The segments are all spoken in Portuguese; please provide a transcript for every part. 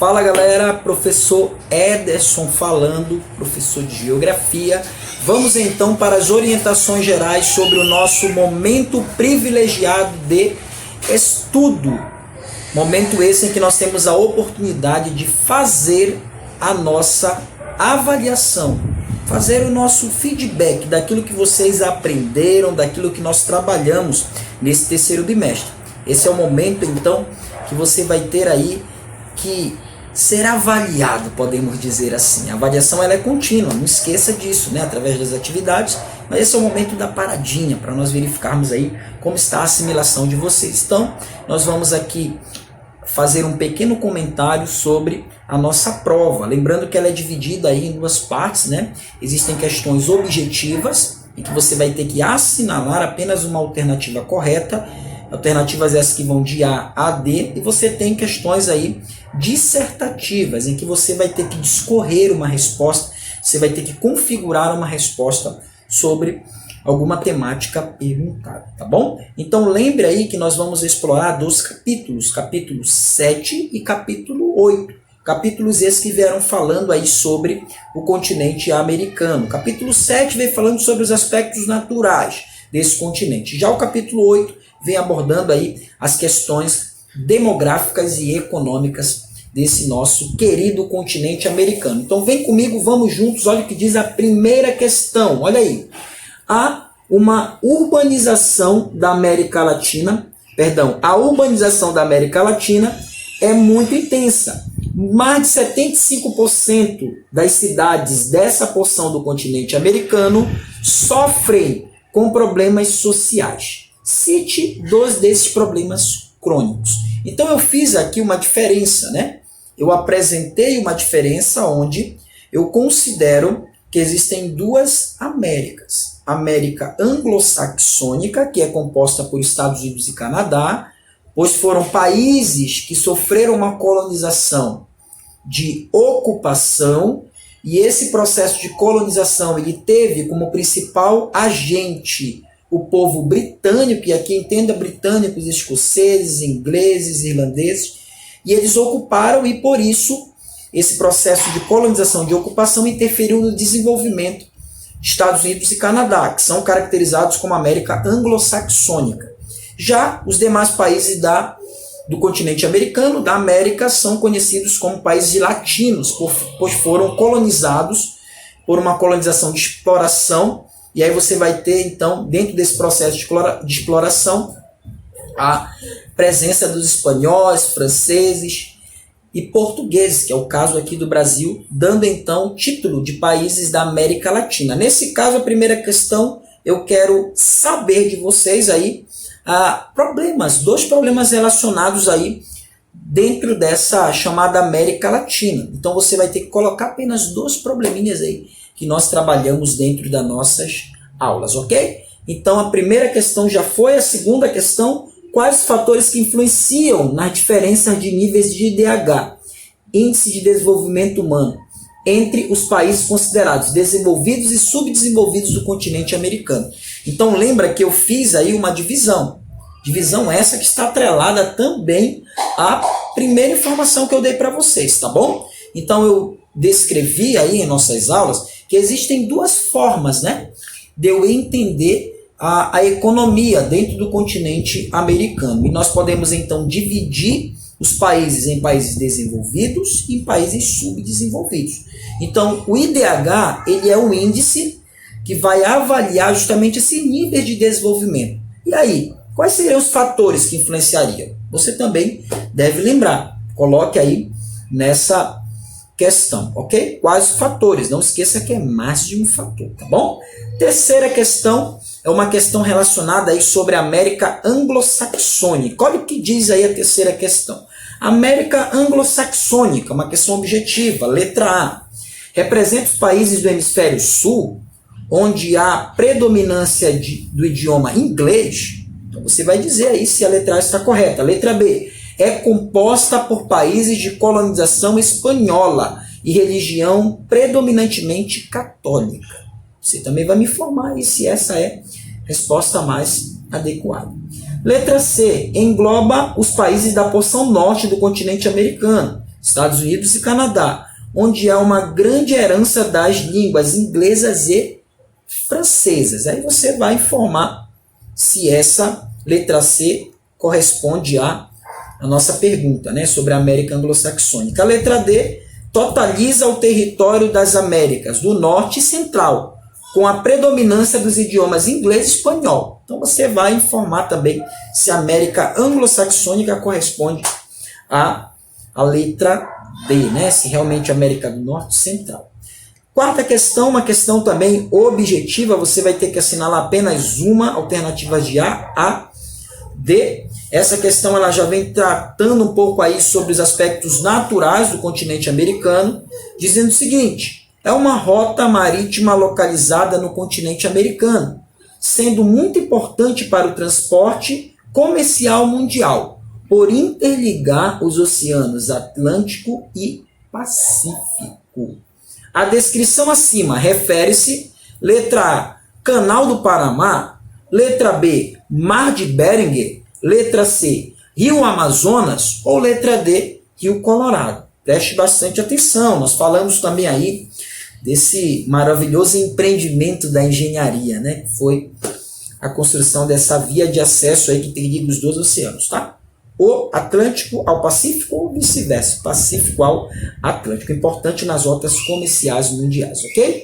Fala galera, professor Ederson falando, professor de Geografia. Vamos então para as orientações gerais sobre o nosso momento privilegiado de estudo. Momento esse em que nós temos a oportunidade de fazer a nossa avaliação, fazer o nosso feedback daquilo que vocês aprenderam, daquilo que nós trabalhamos nesse terceiro bimestre. Esse é o momento então que você vai ter aí que ser avaliado, podemos dizer assim. A avaliação ela é contínua, não esqueça disso, né? Através das atividades, mas esse é o momento da paradinha, para nós verificarmos aí como está a assimilação de vocês. Então, nós vamos aqui fazer um pequeno comentário sobre a nossa prova, lembrando que ela é dividida aí em duas partes, né? Existem questões objetivas, em que você vai ter que assinalar apenas uma alternativa correta, alternativas essas que vão de A a D, e você tem questões aí dissertativas, em que você vai ter que discorrer uma resposta, você vai ter que configurar uma resposta sobre alguma temática perguntada, tá bom? Então lembre aí que nós vamos explorar dois capítulos, capítulo 7 e capítulo 8. Capítulos esses que vieram falando aí sobre o continente americano. Capítulo 7 vem falando sobre os aspectos naturais desse continente. Já o capítulo 8 vem abordando aí as questões demográficas e econômicas desse nosso querido continente americano. Então vem comigo, vamos juntos, olha o que diz a primeira questão, olha aí. A urbanização da América Latina é muito intensa. Mais de 75% das cidades dessa porção do continente americano sofrem com problemas sociais. Cite dois desses problemas crônicos. Então eu fiz aqui uma diferença, né? Eu apresentei uma diferença onde eu considero que existem duas Américas. América anglo-saxônica, que é composta por Estados Unidos e Canadá, pois foram países que sofreram uma colonização de ocupação, e esse processo de colonização ele teve como principal agente o povo britânico, e aqui entenda britânicos, escoceses, ingleses, irlandeses, e eles ocuparam, e por isso esse processo de colonização, de ocupação, interferiu no desenvolvimento de Estados Unidos e Canadá, que são caracterizados como América anglo-saxônica. Já os demais países do continente americano, da América, são conhecidos como países latinos, pois foram colonizados por uma colonização de exploração. E aí você vai ter, então, dentro desse processo de exploração, a presença dos espanhóis, franceses e portugueses, que é o caso aqui do Brasil, dando, então, o título de países da América Latina. Nesse caso, a primeira questão, eu quero saber de vocês aí dois problemas relacionados aí dentro dessa chamada América Latina. Então, você vai ter que colocar apenas dois probleminhas aí, que nós trabalhamos dentro das nossas aulas, ok? Então a primeira questão já foi, a segunda questão, quais os fatores que influenciam nas diferenças de níveis de IDH, Índice de Desenvolvimento Humano, entre os países considerados desenvolvidos e subdesenvolvidos do continente americano. Então lembra que eu fiz aí uma divisão essa que está atrelada também à primeira informação que eu dei para vocês, tá bom? Então eu descrevi aí em nossas aulas que existem duas formas, né, de eu entender a economia dentro do continente americano. E nós podemos então dividir os países em países desenvolvidos e em países subdesenvolvidos. Então o IDH ele é um índice que vai avaliar justamente esse nível de desenvolvimento. E aí, quais seriam os fatores que influenciariam? Você também deve lembrar. Coloque aí nessa questão, ok? Quais os fatores? Não esqueça que é mais de um fator, tá bom? Terceira questão é uma questão relacionada aí sobre a América anglo-saxônica. Olha o que diz aí a terceira questão. América anglo-saxônica, uma questão objetiva, letra A. Representa os países do hemisfério sul, onde há predominância do idioma inglês. Então você vai dizer aí se a letra A está correta. Letra B. É composta por países de colonização espanhola e religião predominantemente católica. Você também vai me informar aí se essa é a resposta mais adequada. Letra C. Engloba os países da porção norte do continente americano, Estados Unidos e Canadá, onde há uma grande herança das línguas inglesas e francesas. Aí você vai informar se essa letra C corresponde à nossa pergunta, né, sobre a América anglo-saxônica. A letra D totaliza o território das Américas do Norte e Central, com a predominância dos idiomas inglês e espanhol. Então você vai informar também se a América anglo-saxônica corresponde à letra D, né? Se realmente a América do Norte e Central. Quarta questão, uma questão também objetiva, você vai ter que assinalar apenas uma alternativa de A, D. Essa questão ela já vem tratando um pouco aí sobre os aspectos naturais do continente americano, dizendo o seguinte: é uma rota marítima localizada no continente americano, sendo muito importante para o transporte comercial mundial, por interligar os oceanos Atlântico e Pacífico. A descrição acima refere-se, letra A, Canal do Panamá, letra B, Mar de Bering, letra C, Rio Amazonas ou letra D, Rio Colorado. Preste bastante atenção, nós falamos também aí desse maravilhoso empreendimento da engenharia, né? Que foi a construção dessa via de acesso aí que interliga os dois oceanos, tá? O Atlântico ao Pacífico ou vice-versa, Pacífico ao Atlântico. Importante nas rotas comerciais mundiais, ok?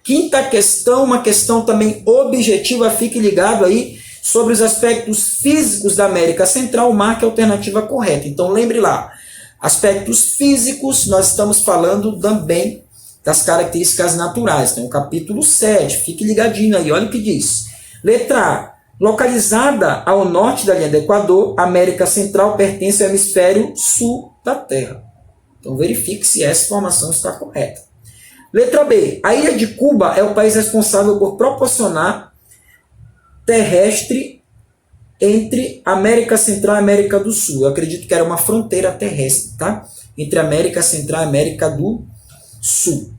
Quinta questão, uma questão também objetiva, fique ligado aí sobre os aspectos físicos da América Central, marque a alternativa correta. Então lembre lá, aspectos físicos, nós estamos falando também das características naturais. Tem o capítulo 7, fique ligadinho aí, olha o que diz. Letra A, localizada ao norte da linha do Equador, a América Central pertence ao hemisfério sul da Terra. Então verifique se essa informação está correta. Letra B, a ilha de Cuba é o país responsável por proporcionar terrestre entre América Central e América do Sul. Eu acredito que era uma fronteira terrestre, tá? Entre América Central e América do Sul.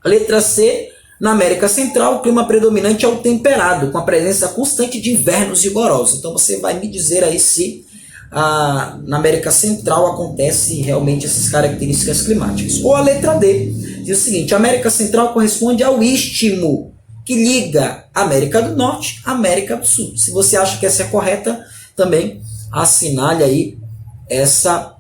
Letra C, na América Central, o clima predominante é o temperado, com a presença constante de invernos rigorosos. Então você vai me dizer aí se na América Central acontece realmente essas características climáticas. Ou a letra D, diz o seguinte: a América Central corresponde ao istmo que liga a América do Norte à América do Sul. Se você acha que essa é correta, também assinale aí essa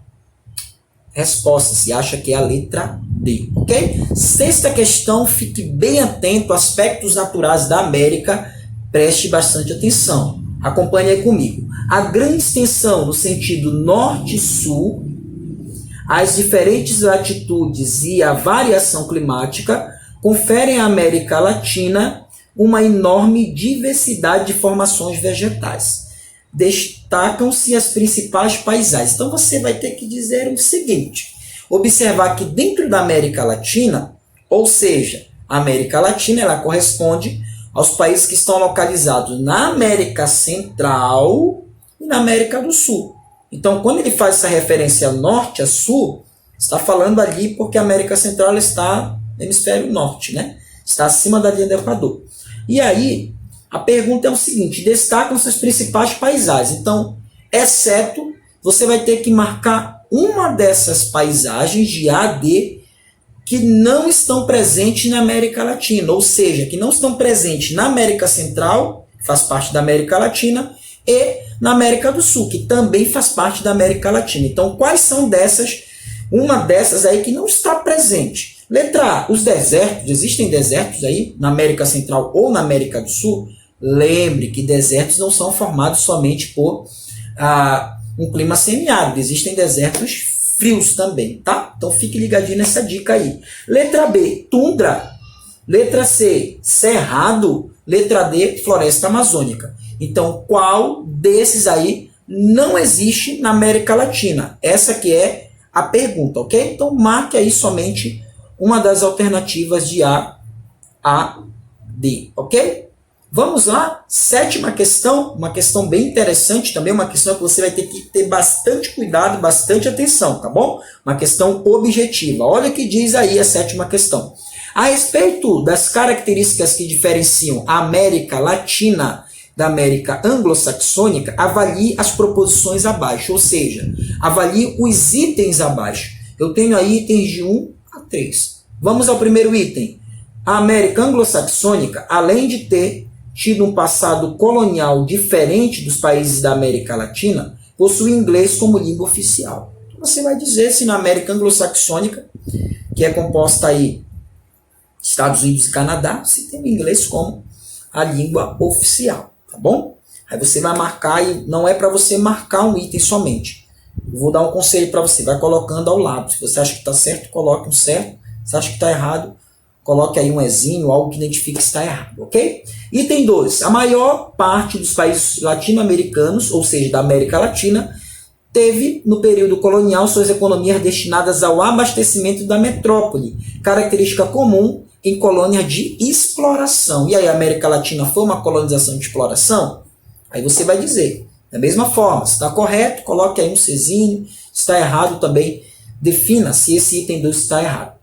resposta, se acha que é a letra D, ok? Sexta questão, fique bem atento, aspectos naturais da América, preste bastante atenção, acompanhe aí comigo. A grande extensão no sentido norte-sul, as diferentes latitudes e a variação climática conferem à América Latina uma enorme diversidade de formações vegetais. Destacam-se as principais paisagens. Então você vai ter que dizer o seguinte: observar que dentro da América Latina, ou seja, a América Latina ela corresponde aos países que estão localizados na América Central e na América do Sul. Então, quando ele faz essa referência norte a sul, está falando ali porque a América Central ela está no hemisfério norte, né? Está acima da linha do Equador. E aí, a pergunta é o seguinte: destacam-se as principais paisagens. Então, exceto, você vai ter que marcar uma dessas paisagens de A a D que não estão presentes na América Latina, ou seja, que não estão presentes na América Central, que faz parte da América Latina, e na América do Sul, que também faz parte da América Latina. Então, quais são dessas? Uma dessas aí que não está presente. Letra A, os desertos. Existem desertos aí na América Central ou na América do Sul? Lembre que desertos não são formados somente por um clima semiárido. Existem desertos frios também, tá? Então fique ligadinho nessa dica aí. Letra B, tundra. Letra C, cerrado. Letra D, floresta amazônica. Então, qual desses aí não existe na América Latina? Essa que é a pergunta, ok? Então, marque aí somente uma das alternativas de A a D, ok? Vamos lá, sétima questão, uma questão bem interessante também, uma questão que você vai ter que ter bastante cuidado, bastante atenção, tá bom? Uma questão objetiva. Olha o que diz aí a sétima questão. A respeito das características que diferenciam a América Latina da América anglo-saxônica, avalie as proposições abaixo, ou seja, avalie os itens abaixo. Eu tenho aí itens de 1 a 3. Vamos ao primeiro item. A América anglo-saxônica, além de ter tido um passado colonial diferente dos países da América Latina, possui inglês como língua oficial. Então você vai dizer se na América anglo-saxônica, que é composta aí Estados Unidos e Canadá, se tem o inglês como a língua oficial, tá bom? Aí você vai marcar, e não é para você marcar um item somente. Eu vou dar um conselho para você, vai colocando ao lado. Se você acha que está certo, coloque um certo. Se acha que está errado, coloque aí um ezinho, algo que identifique que está errado, ok? Item 2. A maior parte dos países latino-americanos, ou seja, da América Latina, teve, no período colonial, suas economias destinadas ao abastecimento da metrópole, característica comum em colônias de exploração. E aí a América Latina foi uma colonização de exploração? Aí você vai dizer, da mesma forma, se está correto, coloque aí um Czinho, se está errado também, defina se esse item 2 está errado.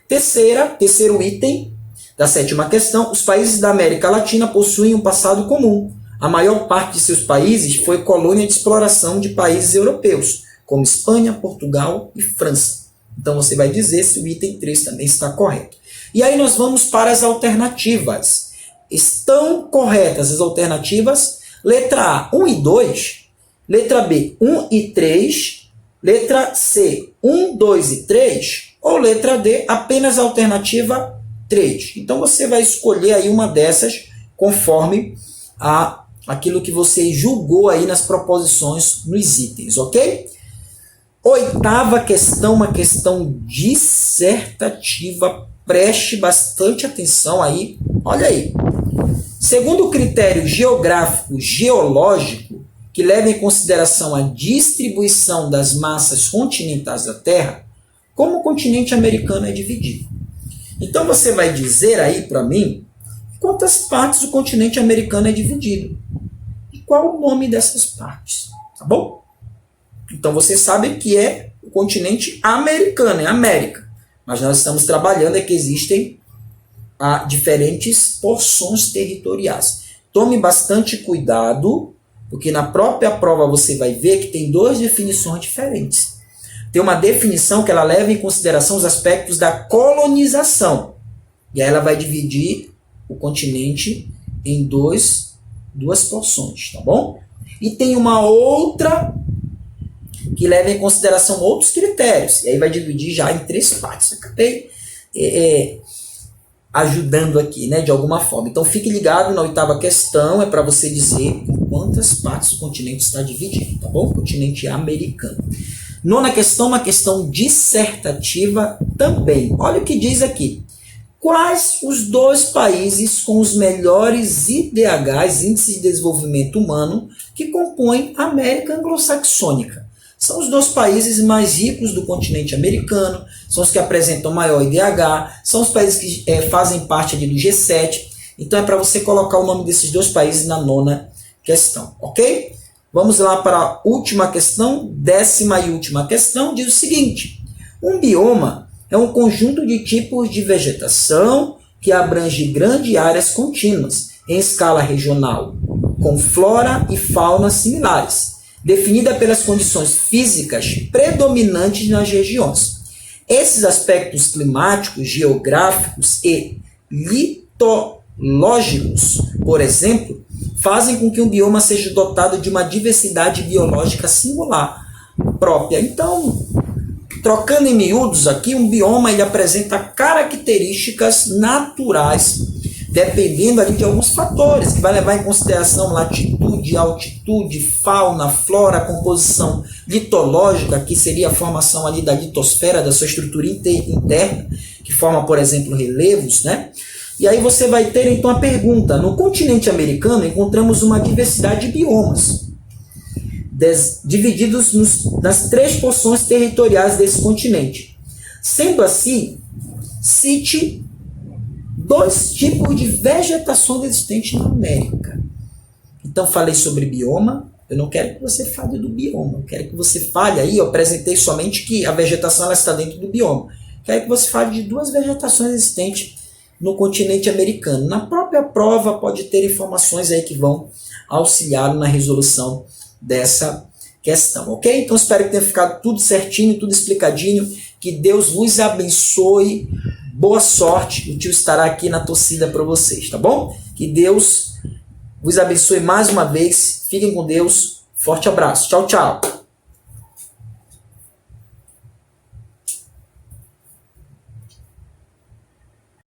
Terceiro item da 7ª questão, os países da América Latina possuem um passado comum. A maior parte de seus países foi colônia de exploração de países europeus, como Espanha, Portugal e França. Então você vai dizer se o item 3 também está correto. E aí nós vamos para as alternativas. Estão corretas as alternativas? Letra A, 1 e 2. Letra B, 1 e 3. Letra C, 1, 2 e 3. Ou letra D, apenas a alternativa 3. Então você vai escolher aí uma dessas conforme aquilo que você julgou aí nas proposições nos itens, ok? 8ª questão, uma questão dissertativa. Preste bastante atenção aí. Olha aí. Segundo o critério geográfico geológico, que leva em consideração a distribuição das massas continentais da Terra, como o continente americano é dividido. Então você vai dizer aí para mim quantas partes o continente americano é dividido. E qual o nome dessas partes, tá bom? Então você sabe que é o continente americano, é a América. Mas nós estamos trabalhando é que existem diferentes porções territoriais. Tome bastante cuidado, porque na própria prova você vai ver que tem 2 definições diferentes. Tem uma definição que ela leva em consideração os aspectos da colonização. E aí ela vai dividir o continente em duas porções, tá bom? E tem uma outra que leva em consideração outros critérios. E aí vai dividir já em 3 partes. Acabei ajudando aqui, né, de alguma forma. Então fique ligado na 8ª questão, é para você dizer em quantas partes o continente está dividido, tá bom? O continente americano. 9ª questão, uma questão dissertativa também. Olha o que diz aqui. Quais os 2 países com os melhores IDHs, Índices de Desenvolvimento Humano, que compõem a América Anglo-Saxônica? São os 2 países mais ricos do continente americano, são os que apresentam maior IDH, são os países que fazem parte ali do G7. Então é para você colocar o nome desses 2 países na 9ª questão, ok? Vamos lá para a última questão, 10ª e última questão, diz o seguinte. Um bioma é um conjunto de tipos de vegetação que abrange grandes áreas contínuas, em escala regional, com flora e fauna similares, definida pelas condições físicas predominantes nas regiões. Esses aspectos climáticos, geográficos e litológicos, por exemplo, fazem com que um bioma seja dotado de uma diversidade biológica singular própria. Então, trocando em miúdos aqui, um bioma ele apresenta características naturais, dependendo ali de alguns fatores, que vai levar em consideração latitude, altitude, fauna, flora, composição litológica, que seria a formação ali da litosfera, da sua estrutura interna, que forma, por exemplo, relevos, né? E aí você vai ter, então, a pergunta. No continente americano, encontramos uma diversidade de biomas, divididos nas 3 porções territoriais desse continente. Sendo assim, cite 2 tipos de vegetação existente na América. Então, falei sobre bioma. Eu não quero que você fale do bioma. Eu quero que você fale aí, eu apresentei somente que a vegetação ela está dentro do bioma. Quero que você fale de 2 vegetações existentes no continente americano. Na própria prova pode ter informações aí que vão auxiliá-lo na resolução dessa questão, ok? Então espero que tenha ficado tudo certinho, tudo explicadinho. Que Deus vos abençoe. Boa sorte. O tio estará aqui na torcida para vocês, tá bom? Que Deus vos abençoe mais uma vez. Fiquem com Deus. Forte abraço. Tchau, tchau.